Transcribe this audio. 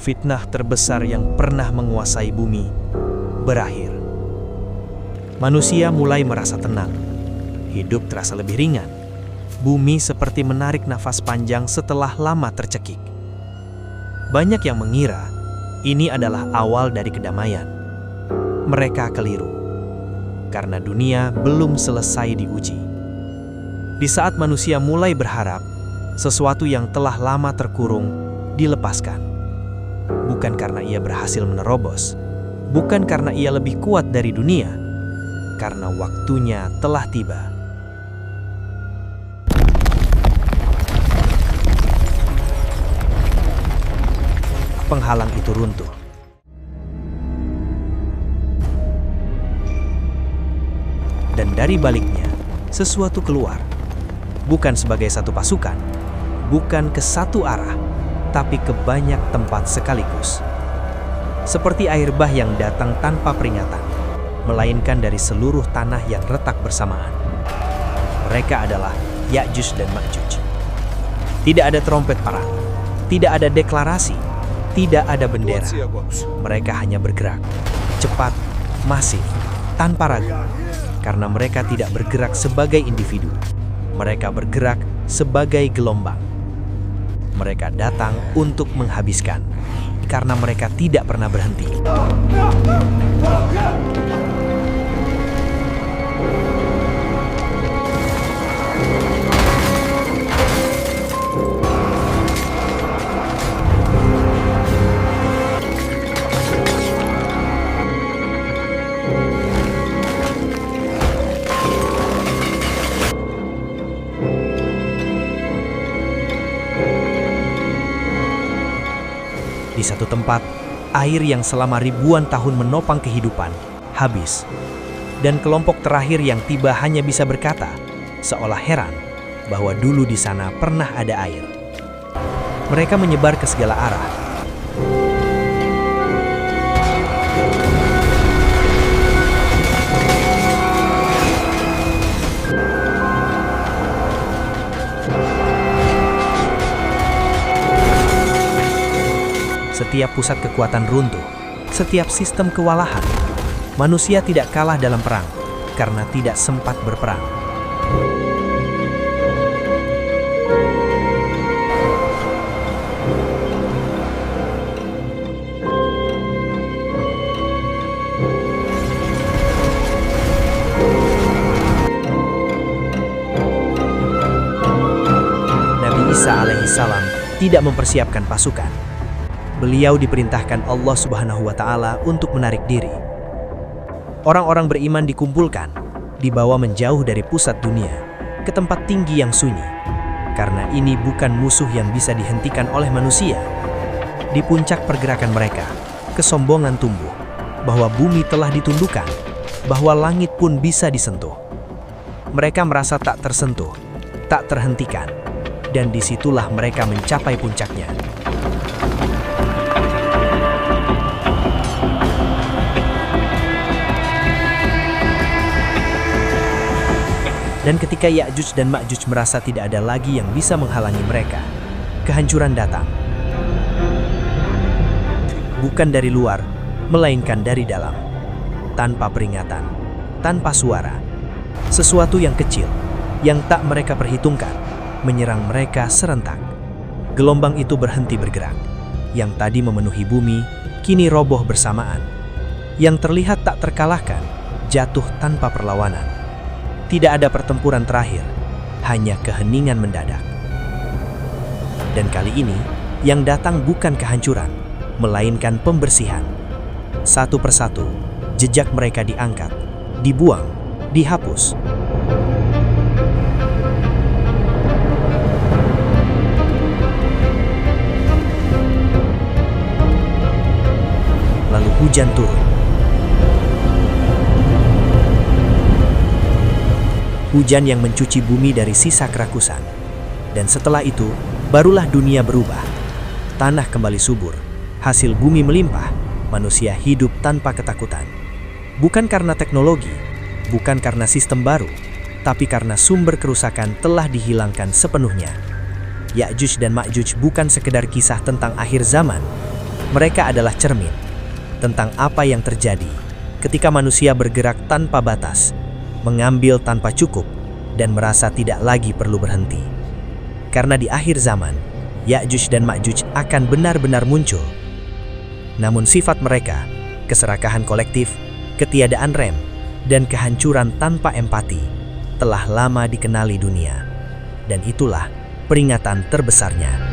fitnah terbesar yang pernah menguasai bumi berakhir. Manusia mulai merasa tenang. Hidup terasa lebih ringan. Bumi seperti menarik nafas panjang setelah lama tercekik. Banyak yang mengira ini adalah awal dari kedamaian. Mereka keliru, karena dunia belum selesai diuji. Di saat manusia mulai berharap, sesuatu yang telah lama terkurung dilepaskan. Bukan karena ia berhasil menerobos, bukan karena ia lebih kuat dari dunia, karena waktunya telah tiba. Penghalang itu runtuh. Dan dari baliknya, sesuatu keluar. Bukan sebagai satu pasukan, bukan ke satu arah, tapi ke banyak tempat sekaligus. Seperti air bah yang datang tanpa peringatan, melainkan dari seluruh tanah yang retak bersamaan. Mereka adalah Ya'juj dan Ma'juj. Tidak ada trompet perang, tidak ada deklarasi, tidak ada bendera. Mereka hanya bergerak, cepat, masif, tanpa ragu. Karena mereka tidak bergerak sebagai individu. Mereka bergerak sebagai gelombang. Mereka datang untuk menghabiskan, karena mereka tidak pernah berhenti. Di satu tempat, air yang selama ribuan tahun menopang kehidupan habis. Dan kelompok terakhir yang tiba hanya bisa berkata, seolah heran, bahwa dulu di sana pernah ada air. Mereka menyebar ke segala arah. Setiap pusat kekuatan runtuh, setiap sistem kewalahan. Manusia tidak kalah dalam perang, karena tidak sempat berperang. Nabi Isa alaihissalam tidak mempersiapkan pasukan. Beliau diperintahkan Allah Subhanahu wa Ta'ala untuk menarik diri. Orang-orang beriman dikumpulkan, dibawa menjauh dari pusat dunia, ke tempat tinggi yang sunyi. Karena ini bukan musuh yang bisa dihentikan oleh manusia. Di puncak pergerakan mereka, kesombongan tumbuh, bahwa bumi telah ditundukkan, bahwa langit pun bisa disentuh. Mereka merasa tak tersentuh, tak terhentikan, dan disitulah mereka mencapai puncaknya. Dan ketika Ya'juj dan Ma'juj merasa tidak ada lagi yang bisa menghalangi mereka, kehancuran datang. Bukan dari luar, melainkan dari dalam. Tanpa peringatan, tanpa suara. Sesuatu yang kecil, yang tak mereka perhitungkan, menyerang mereka serentak. Gelombang itu berhenti bergerak. Yang tadi memenuhi bumi, kini roboh bersamaan. Yang terlihat tak terkalahkan, jatuh tanpa perlawanan. Tidak ada pertempuran terakhir, hanya keheningan mendadak. Dan kali ini, yang datang bukan kehancuran, melainkan pembersihan. Satu persatu, jejak mereka diangkat, dibuang, dihapus. Lalu hujan turun. Hujan yang mencuci bumi dari sisa kerakusan. Dan setelah itu, barulah dunia berubah. Tanah kembali subur, hasil bumi melimpah, manusia hidup tanpa ketakutan. Bukan karena teknologi, bukan karena sistem baru, tapi karena sumber kerusakan telah dihilangkan sepenuhnya. Ya'juj dan Ma'juj bukan sekedar kisah tentang akhir zaman. Mereka adalah cermin tentang apa yang terjadi ketika manusia bergerak tanpa batas, mengambil tanpa cukup, dan merasa tidak lagi perlu berhenti. Karena di akhir zaman, Ya'juj dan Ma'juj akan benar-benar muncul. Namun sifat mereka, keserakahan kolektif, ketiadaan rem, dan kehancuran tanpa empati, telah lama dikenali dunia. Dan itulah peringatan terbesarnya.